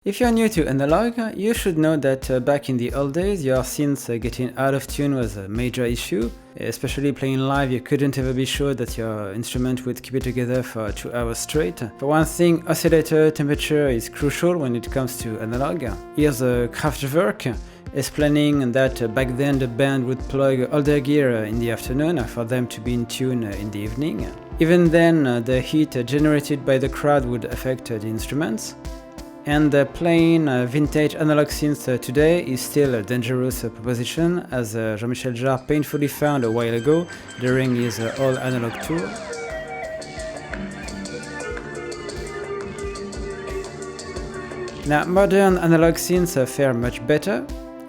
If you're new to Analogue, you should know that back in the old days, your synths getting out of tune was a major issue. Especially playing live, you couldn't ever be sure that your instrument would keep it together for 2 hours straight. For one thing, oscillator temperature is crucial when it comes to Analogue. Here's a Kraftwerk explaining that back then the band would plug all their gear in the afternoon for them to be in tune in the evening. Even then, the heat generated by the crowd would affect the instruments. And playing vintage analog synth today is still a dangerous proposition, as Jean-Michel Jarre painfully found a while ago during his all analog tour. Now, modern analog synths fare much better.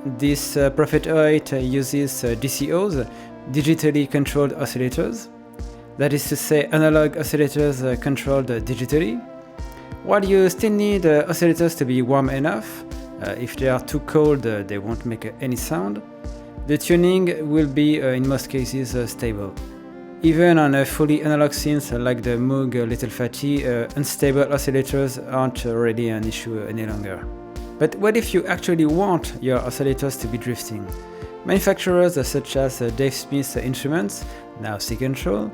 This Prophet 08 uses DCOs, digitally controlled oscillators. That is to say, analog oscillators controlled digitally. While you still need oscillators to be warm enough, if they are too cold they won't make any sound, the tuning will be in most cases stable. Even on a fully analog synth like the Moog Little Fatty, unstable oscillators aren't really an issue any longer. But what if you actually want your oscillators to be drifting? Manufacturers such as Dave Smith Instruments, now Sequential,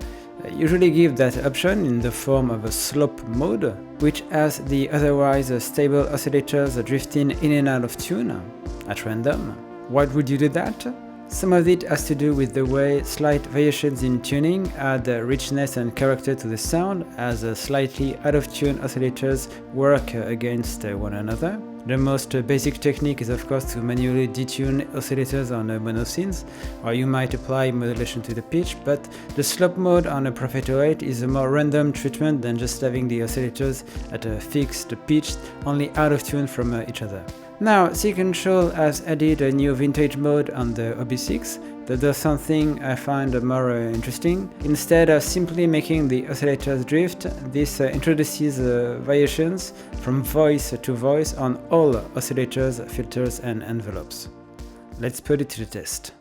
usually give that option in the form of a slope mode, which has the otherwise stable oscillators drifting in and out of tune at random. Why would you do that? Some of it has to do with the way slight variations in tuning add richness and character to the sound, as slightly out of tune oscillators work against one another. The most basic technique is of course to manually detune oscillators on monosynths, or you might apply modulation to the pitch, but the slope mode on a Prophet 08 is a more random treatment than just having the oscillators at a fixed pitch, only out of tune from each other. Now, Sequential has added a new vintage mode on the OB6 that does something I find more interesting. Instead of simply making the oscillators drift, this introduces variations from voice to voice on all oscillators, filters and envelopes. Let's put it to the test.